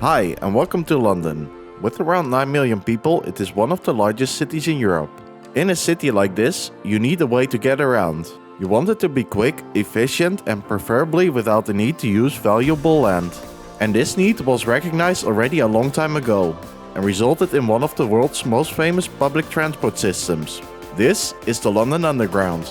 Hi and welcome to London. With around 9 million people, it is one of the largest cities in Europe. In a city like this, you need a way to get around. You want it to be quick, efficient and preferably without the need to use valuable land. And this need was recognized already a long time ago and resulted in one of the world's most famous public transport systems. This is the London Underground.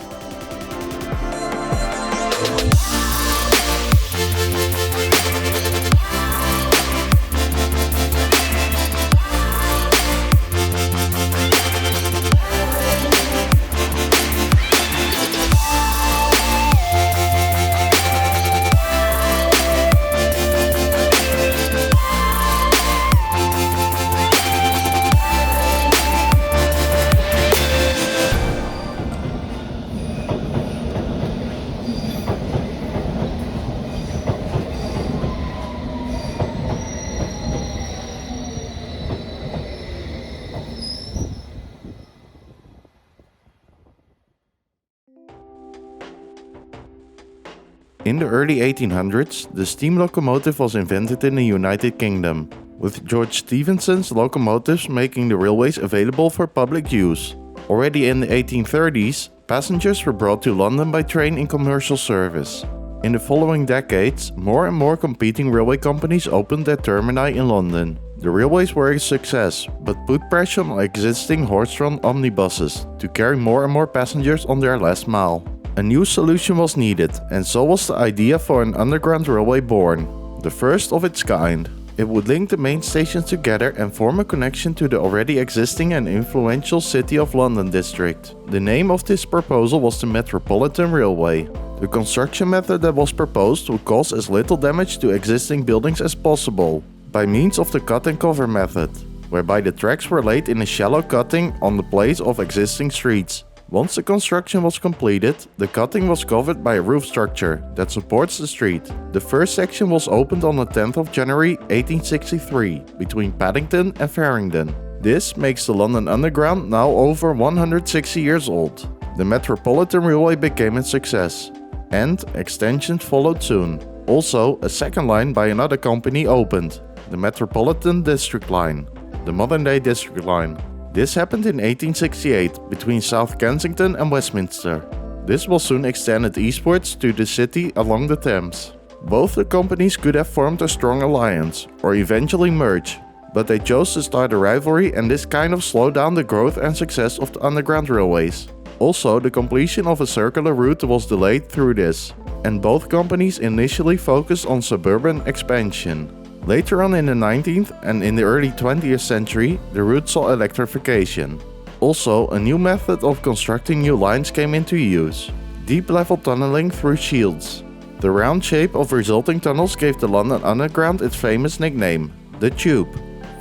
In the early 1800s, the steam locomotive was invented in the United Kingdom, with George Stephenson's locomotives making the railways available for public use. Already in the 1830s, passengers were brought to London by train in commercial service. In the following decades, more and more competing railway companies opened their termini in London. The railways were a success, but put pressure on existing horse-drawn omnibuses to carry more and more passengers on their last mile. A new solution was needed, and so was the idea for an underground railway born, the first of its kind. It would link the main stations together and form a connection to the already existing and influential City of London district. The name of this proposal was the Metropolitan Railway. The construction method that was proposed would cause as little damage to existing buildings as possible, by means of the cut and cover method, whereby the tracks were laid in a shallow cutting on the place of existing streets. Once the construction was completed, the cutting was covered by a roof structure that supports the street. The first section was opened on the 10th of January 1863 between Paddington and Farringdon. This makes the London Underground now over 160 years old. The Metropolitan Railway became a success, and extensions followed soon. Also, a second line by another company opened, the Metropolitan District Line, the modern-day District Line. This happened in 1868 between South Kensington and Westminster. This was soon extended eastwards to the city along the Thames. Both the companies could have formed a strong alliance or eventually merge, but they chose to start a rivalry, and this kind of slowed down the growth and success of the underground railways. Also, the completion of a circular route was delayed through this, and both companies initially focused on suburban expansion. Later on in the 19th and in the early 20th century, the route saw electrification. Also, a new method of constructing new lines came into use: deep-level tunneling through shields. The round shape of resulting tunnels gave the London Underground its famous nickname, the Tube.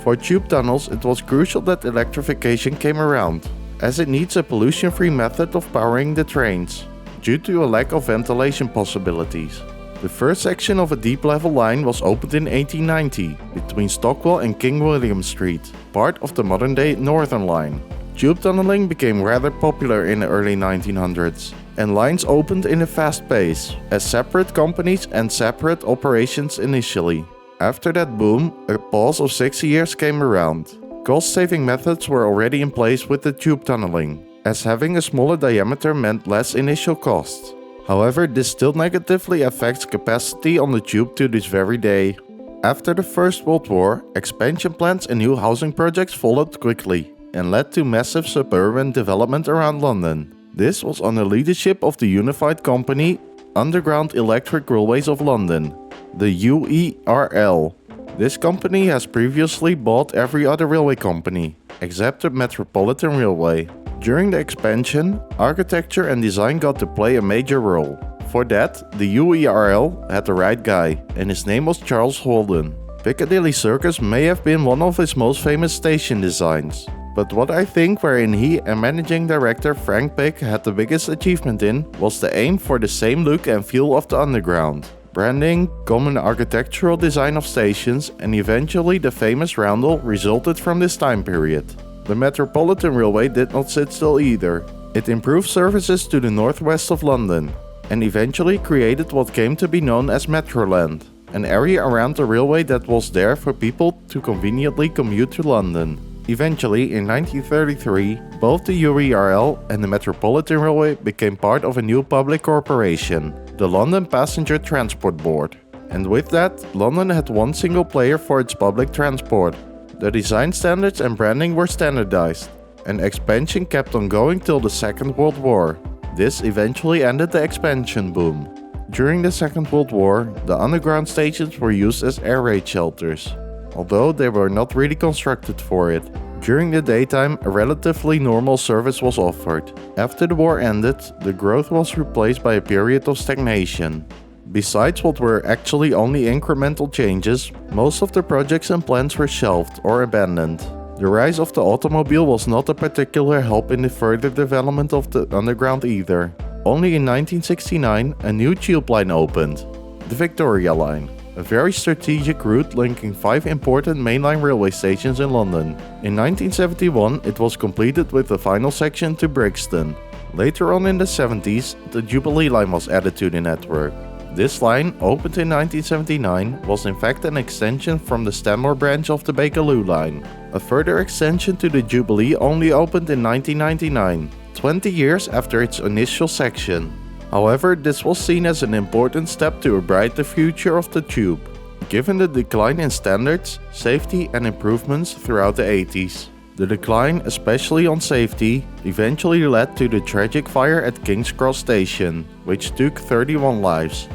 For tube tunnels, it was crucial that electrification came around, as it needs a pollution-free method of powering the trains, due to a lack of ventilation possibilities. The first section of a deep-level line was opened in 1890 between Stockwell and King William Street, part of the modern-day Northern Line. Tube tunneling became rather popular in the early 1900s, and lines opened in a fast pace, as separate companies and separate operations initially. After that boom, a pause of 60 years came around. Cost-saving methods were already in place with the tube tunneling, as having a smaller diameter meant less initial costs. However, this still negatively affects capacity on the tube to this very day. After the First World War, expansion plans and new housing projects followed quickly and led to massive suburban development around London. This was under leadership of the unified company Underground Electric Railways of London, the UERL. This company has previously bought every other railway company, except the Metropolitan Railway. During the expansion, architecture and design got to play a major role. For that, the UERL had the right guy, and his name was Charles Holden. Piccadilly Circus may have been one of his most famous station designs, but what I think wherein he and managing director Frank Pick had the biggest achievement in was the aim for the same look and feel of the Underground. Branding, common architectural design of stations, and eventually the famous roundel resulted from this time period. The Metropolitan Railway did not sit still either. It improved services to the northwest of London, and eventually created what came to be known as Metroland. an area around the railway that was there for people to conveniently commute to London. Eventually, in 1933, both the URL and the Metropolitan Railway became part of a new public corporation, the London Passenger Transport Board. And with that, London had one single player for its public transport. The design standards and branding were standardized, and expansion kept on going till the Second World War. This eventually ended the expansion boom. During the Second World War, the underground stations were used as air raid shelters, although they were not really constructed for it. During the daytime, a relatively normal service was offered. After the war ended, the growth was replaced by a period of stagnation. Besides what were actually only incremental changes, most of the projects and plans were shelved or abandoned. The rise of the automobile was not a particular help in the further development of the underground either. Only in 1969, a new tube line opened, the Victoria Line, a very strategic route linking 5 important mainline railway stations in London. In 1971, it was completed with the final section to Brixton. Later on in the 70s, the Jubilee Line was added to the network. This line, opened in 1979, was in fact an extension from the Stanmore branch of the Bakerloo Line. A further extension to the Jubilee only opened in 1999, 20 years after its initial section. However, this was seen as an important step to a brighter future of the tube, given the decline in standards, safety and improvements throughout the 80s. The decline, especially on safety, eventually led to the tragic fire at King's Cross Station, which took 31 lives.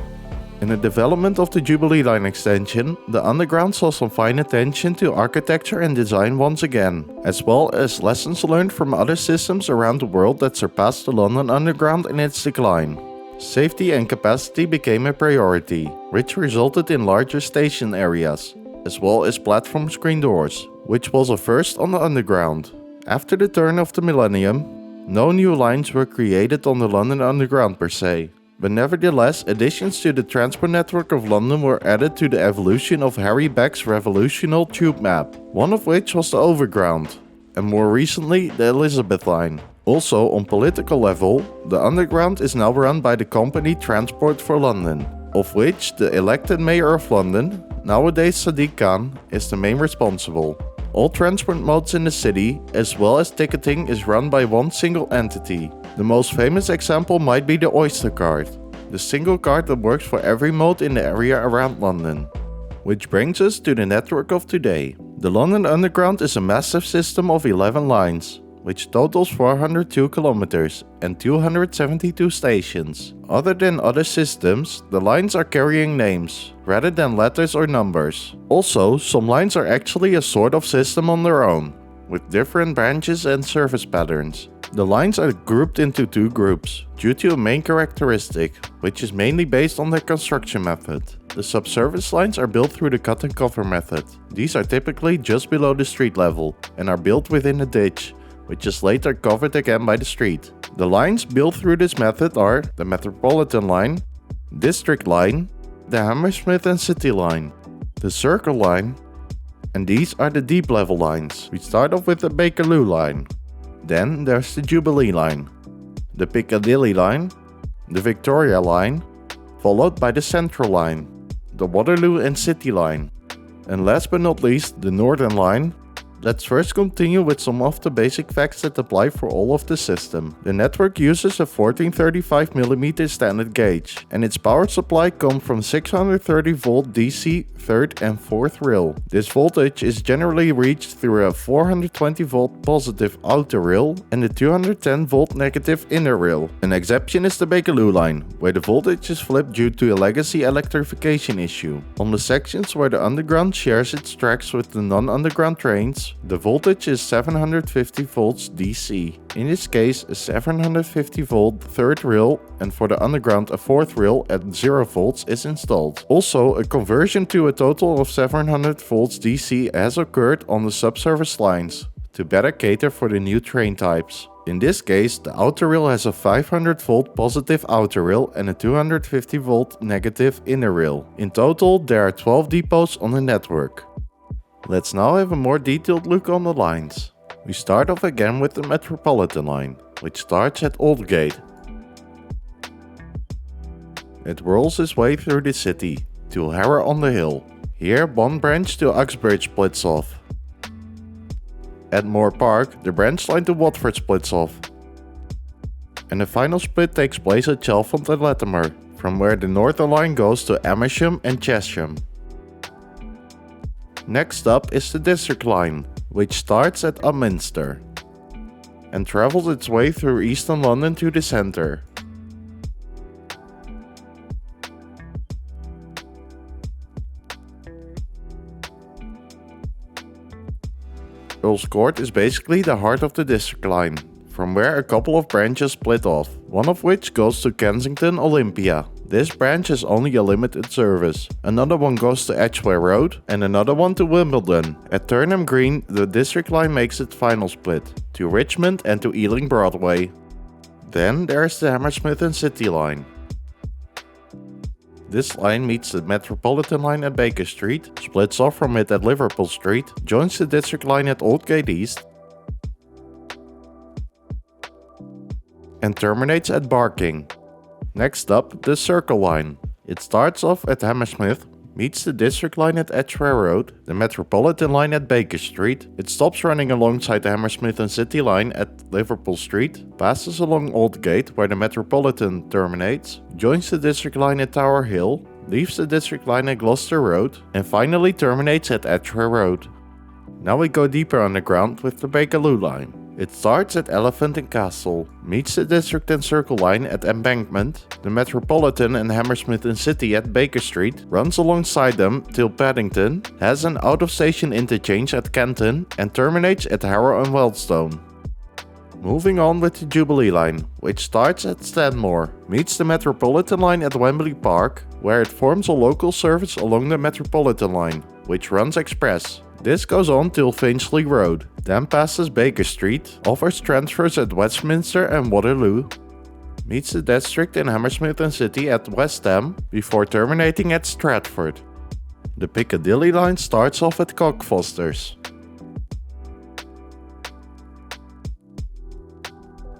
In the development of the Jubilee Line extension, the Underground saw some fine attention to architecture and design once again, as well as lessons learned from other systems around the world that surpassed the London Underground in its decline. Safety and capacity became a priority, which resulted in larger station areas, as well as platform screen doors, which was a first on the Underground. After the turn of the millennium, no new lines were created on the London Underground per se. But nevertheless, additions to the transport network of London were added to the evolution of Harry Beck's revolutionary tube map, one of which was the Overground, and more recently the Elizabeth Line. Also, on political level, the Underground is now run by the company Transport for London, of which the elected mayor of London, nowadays Sadiq Khan, is the main responsible. All transport modes in the city, as well as ticketing, is run by one single entity. The most famous example might be the Oyster card, the single card that works for every mode in the area around London. Which brings us to the network of today. The London Underground is a massive system of 11 lines, which totals 402 kilometers and 272 stations. Other than other systems, the lines are carrying names, rather than letters or numbers. Also, some lines are actually a sort of system on their own, with different branches and service patterns. The lines are grouped into 2 groups, due to a main characteristic, which is mainly based on their construction method. The subservice lines are built through the cut and cover method. These are typically just below the street level, and are built within a ditch, which is later covered again by the street. The lines built through this method are the Metropolitan Line, District Line, the Hammersmith and City Line, the Circle Line, and these are the deep level lines. We start off with the Bakerloo Line. Then there's the Jubilee Line, the Piccadilly Line, the Victoria Line, followed by the Central Line, the Waterloo and City Line, and last but not least, the Northern Line. Let's first continue with some of the basic facts that apply for all of the system. The network uses a 1435mm standard gauge, and its power supply comes from 630V DC 3rd and 4th rail. This voltage is generally reached through a 420V positive outer rail and a 210V negative inner rail. An exception is the Bakerloo Line, where the voltage is flipped due to a legacy electrification issue. On the sections where the Underground shares its tracks with the non-underground trains, the voltage is 750V DC. In this case, a 750V 3rd rail, and for the Underground a 4th rail at 0V is installed. Also, a conversion to a total of 700V DC has occurred on the subservice lines, to better cater for the new train types. In this case, the outer rail has a 500V positive outer rail and a 250V negative inner rail. In total, there are 12 depots on the network. Let's now have a more detailed look on the lines. We start off again with the Metropolitan Line, which starts at Aldgate. It rolls its way through the city, to Harrow-on-the-Hill. Here, one branch to Uxbridge splits off. At Moor Park, the branch line to Watford splits off. And the final split takes place at Chalfont and Latimer, from where the northern line goes to Amersham and Chesham. Next up is the District line, which starts at Upminster and travels its way through eastern London to the centre. Earl's Court is basically the heart of the District line, from where a couple of branches split off, one of which goes to Kensington Olympia. This branch has only a limited service. Another one goes to Edgware Road and another one to Wimbledon. At Turnham Green, the District line makes its final split, to Richmond and to Ealing Broadway. Then there's the Hammersmith and City line. This line meets the Metropolitan line at Baker Street, splits off from it at Liverpool Street, joins the District line at Aldgate East, and terminates at Barking. Next up, the Circle line. It starts off at Hammersmith, meets the District line at Edgware Road, the Metropolitan line at Baker Street, it stops running alongside the Hammersmith and City line at Liverpool Street, passes along Aldgate where the Metropolitan terminates, joins the District line at Tower Hill, leaves the District line at Gloucester Road, and finally terminates at Edgware Road. Now we go deeper underground with the Bakerloo line. It starts at Elephant and Castle, meets the District and Circle line at Embankment, the Metropolitan and Hammersmith and City at Baker Street, runs alongside them till Paddington, has an out-of-station interchange at Kenton, and terminates at Harrow and Wealdstone. Moving on with the Jubilee line, which starts at Stanmore, meets the Metropolitan line at Wembley Park, where it forms a local service along the Metropolitan line, which runs express. This goes on till Finchley Road, then passes Baker Street, offers transfers at Westminster and Waterloo, meets the District in Hammersmith and City at West Ham, before terminating at Stratford. The Piccadilly line starts off at Cockfosters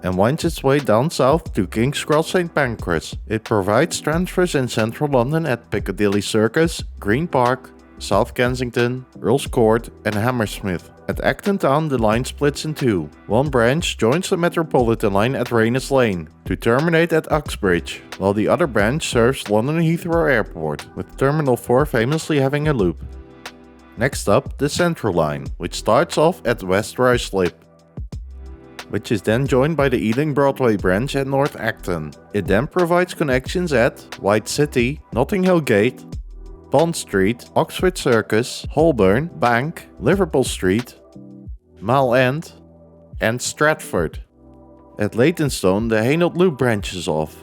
and winds its way down south to King's Cross St Pancras. It provides transfers in central London at Piccadilly Circus, Green Park, South Kensington, Earl's Court and Hammersmith. At Acton Town the line splits in two. One branch joins the Metropolitan line at Reynolds Lane to terminate at Uxbridge, while the other branch serves London Heathrow Airport, with Terminal 4 famously having a loop. Next up, the Central line, which starts off at West Ruislip, which is then joined by the Ealing Broadway branch at North Acton. It then provides connections at White City, Notting Hill Gate, Bond Street, Oxford Circus, Holborn, Bank, Liverpool Street, Mile End, and Stratford. At Leytonstone, the Hainault Loop branches off.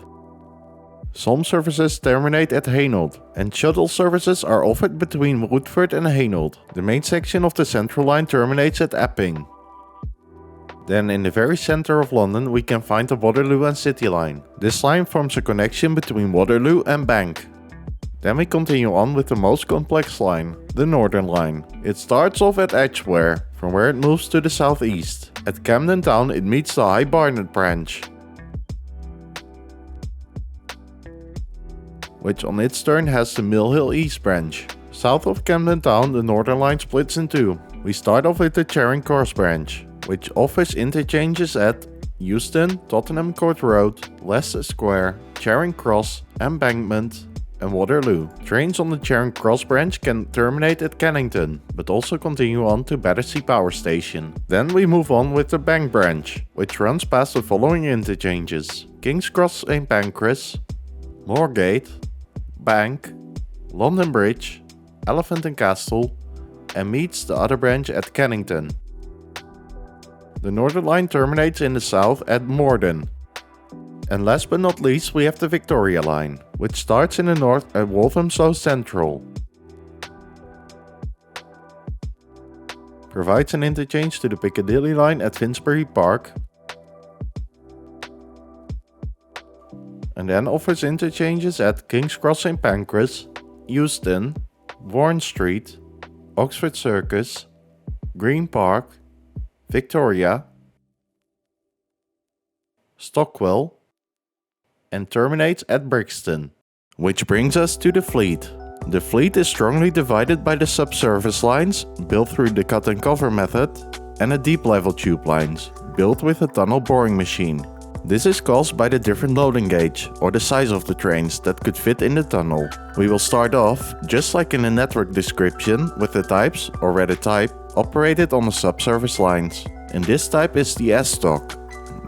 Some services terminate at Hainault, and shuttle services are offered between Woodford and Hainault. The main section of the Central line terminates at Epping. Then in the very center of London we can find the Waterloo and City line. This line forms a connection between Waterloo and Bank. Then we continue on with the most complex line, the Northern line. It starts off at Edgware, from where it moves to the southeast. At Camden Town it meets the High Barnet branch, which on its turn has the Mill Hill East branch. South of Camden Town the Northern line splits in two. We start off with the Charing Cross branch, which offers interchanges at Euston, Tottenham Court Road, Leicester Square, Charing Cross, Embankment, and Waterloo. Trains on the Charing Cross branch can terminate at Kennington, but also continue on to Battersea Power Station. Then we move on with the Bank branch, which runs past the following interchanges: King's Cross St Pancras, Moorgate, Bank, London Bridge, Elephant and Castle, and meets the other branch at Kennington. The Northern line terminates in the south at Morden. And last but not least we have the Victoria line, which starts in the north at Walthamstow Central. Provides an interchange to the Piccadilly line at Finsbury Park. And then offers interchanges at King's Cross St Pancras, Euston, Warren Street, Oxford Circus, Green Park, Victoria, Stockwell, and terminates at Brixton. Which brings us to the Fleet. The fleet is strongly divided by the subsurface lines, built through the cut and cover method, and the deep level tube lines, built with a tunnel boring machine. This is caused by the different loading gauge, or the size of the trains that could fit in the tunnel. We will start off, just like in the network description, with the types, or rather type, operated on the subsurface lines. And this type is the S-Stock.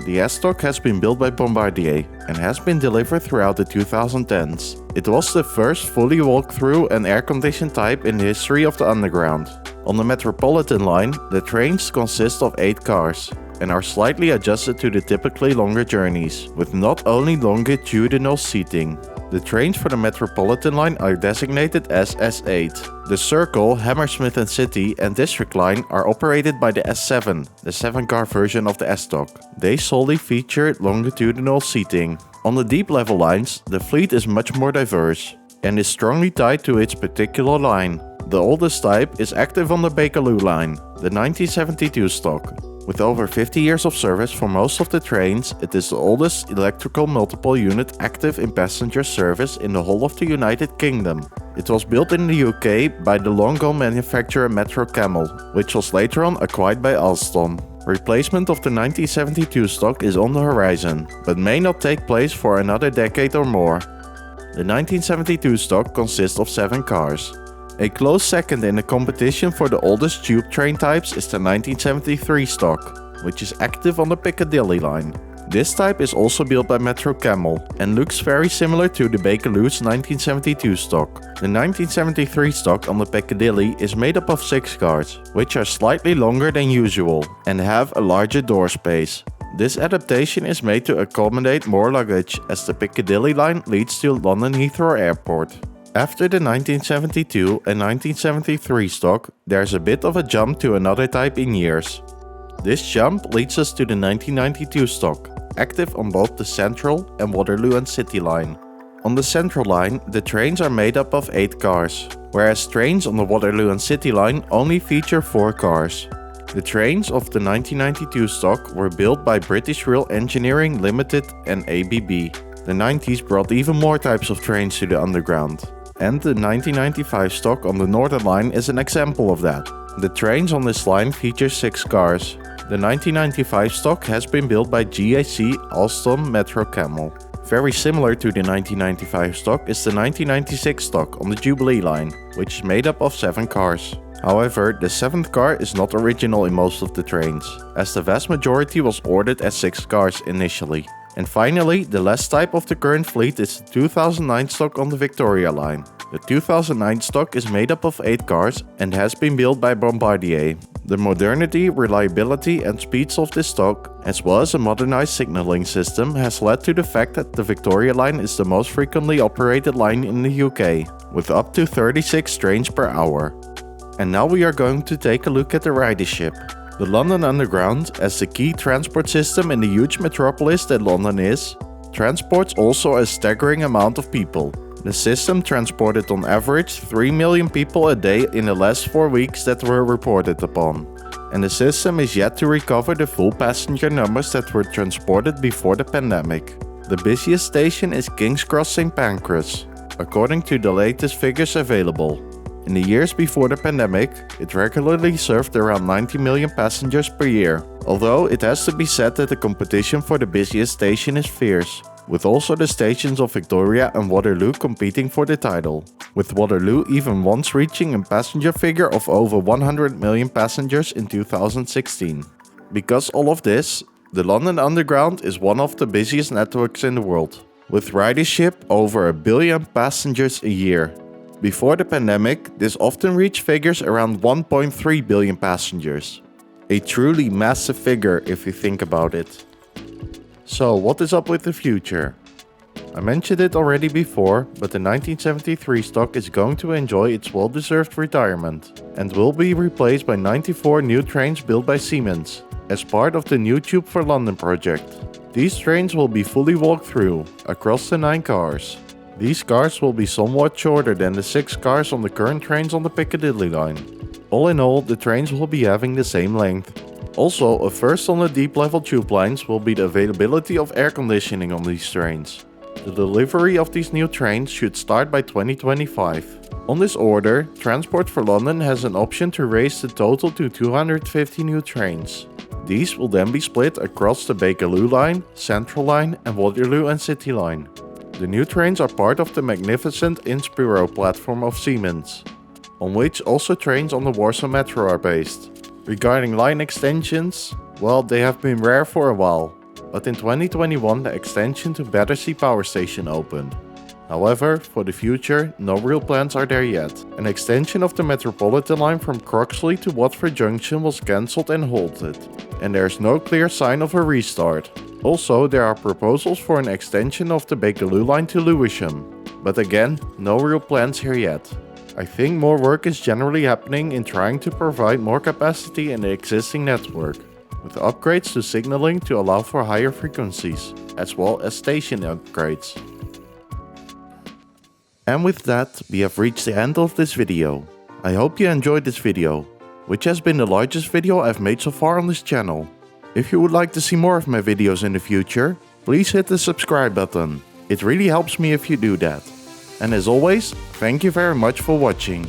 The S-Stock has been built by Bombardier and has been delivered throughout the 2010s. It was the first fully walk-through and air-conditioned type in the history of the underground. On the Metropolitan line, the trains consist of 8 cars and are slightly adjusted to the typically longer journeys, with not only longitudinal seating. The trains for the Metropolitan line are designated as S8. The Circle, Hammersmith and City and District line are operated by the S7, the 7-car version of the S-Stock. They solely feature longitudinal seating. On the deep level lines, the fleet is much more diverse and is strongly tied to its particular line. The oldest type is active on the Bakerloo line, the 1972 stock. With over 50 years of service for most of the trains, it is the oldest electrical multiple unit active in passenger service in the whole of the United Kingdom. It was built in the UK by the long-gone manufacturer Metro Camel, which was later on acquired by Alstom. Replacement of the 1972 stock is on the horizon, but may not take place for another decade or more. The 1972 stock consists of 7 cars. A close second in the competition for the oldest tube train types is the 1973 stock, which is active on the Piccadilly line. This type is also built by Metro Camel and looks very similar to the Bakerloo's 1972 stock. The 1973 stock on the Piccadilly is made up of 6 cars, which are slightly longer than usual and have a larger door space. This adaptation is made to accommodate more luggage as the Piccadilly line leads to London Heathrow Airport. After the 1972 and 1973 stock, there's a bit of a jump to another type in years. This jump leads us to the 1992 stock, active on both the Central and Waterloo and City line. On the Central line, the trains are made up of 8 cars, whereas trains on the Waterloo and City line only feature 4 cars. The trains of the 1992 stock were built by British Rail Engineering Limited and ABB. The 90s brought even more types of trains to the underground. And the 1995 stock on the Northern line is an example of that. The trains on this line feature 6 cars. The 1995 stock has been built by GAC Alstom Metro Camel. Very similar to the 1995 stock is the 1996 stock on the Jubilee line, which is made up of 7 cars. However, the 7th car is not original in most of the trains, as the vast majority was ordered as 6 cars initially. And finally, the last type of the current fleet is the 2009 stock on the Victoria line. The 2009 stock is made up of 8 cars and has been built by Bombardier. The modernity, reliability and speeds of this stock, as well as a modernized signaling system, has led to the fact that the Victoria line is the most frequently operated line in the UK, with up to 36 trains per hour. And now we are going to take a look at the Ridership. The London Underground, as the key transport system in the huge metropolis that London is, transports also a staggering amount of people. The system transported on average 3 million people a day in the last 4 weeks that were reported upon. And the system is yet to recover the full passenger numbers that were transported before the pandemic. The busiest station is King's Cross St Pancras, according to the latest figures available. In the years before the pandemic, it regularly served around 90 million passengers per year, although it has to be said that the competition for the busiest station is fierce, with also the stations of Victoria and Waterloo competing for the title, with Waterloo even once reaching a passenger figure of over 100 million passengers in 2016. Because all of this, the London Underground is one of the busiest networks in the world, with ridership over 1 billion passengers a year. Before the pandemic, this often reached figures around 1.3 billion passengers. A truly massive figure if you think about it. So, what is up with the future? I mentioned it already before, but the 1973 stock is going to enjoy its well-deserved retirement and will be replaced by 94 new trains built by Siemens as part of the New Tube for London project. These trains will be fully walked through across the 9 cars. These cars will be somewhat shorter than the 6 cars on the current trains on the Piccadilly line. All in all, the trains will be having the same length. Also, a first on the deep level tube lines will be the availability of air conditioning on these trains. The delivery of these new trains should start by 2025. On this order, Transport for London has an option to raise the total to 250 new trains. These will then be split across the Bakerloo Line, Central Line and Waterloo and City Line. The new trains are part of the magnificent Inspiro platform of Siemens, on which also trains on the Warsaw Metro are based. Regarding line extensions, well, they have been rare for a while, but in 2021 the extension to Battersea Power Station opened. However, for the future, no real plans are there yet. An extension of the Metropolitan line from Croxley to Watford Junction was cancelled and halted, and there is no clear sign of a restart. Also, there are proposals for an extension of the Bakerloo line to Lewisham, but again, no real plans here yet. I think more work is generally happening in trying to provide more capacity in the existing network, with upgrades to signaling to allow for higher frequencies, as well as station upgrades. And with that, we have reached the end of this video. I hope you enjoyed this video, which has been the largest video I've made so far on this channel. If you would like to see more of my videos in the future, please hit the subscribe button. It really helps me if you do that. And as always, thank you very much for watching.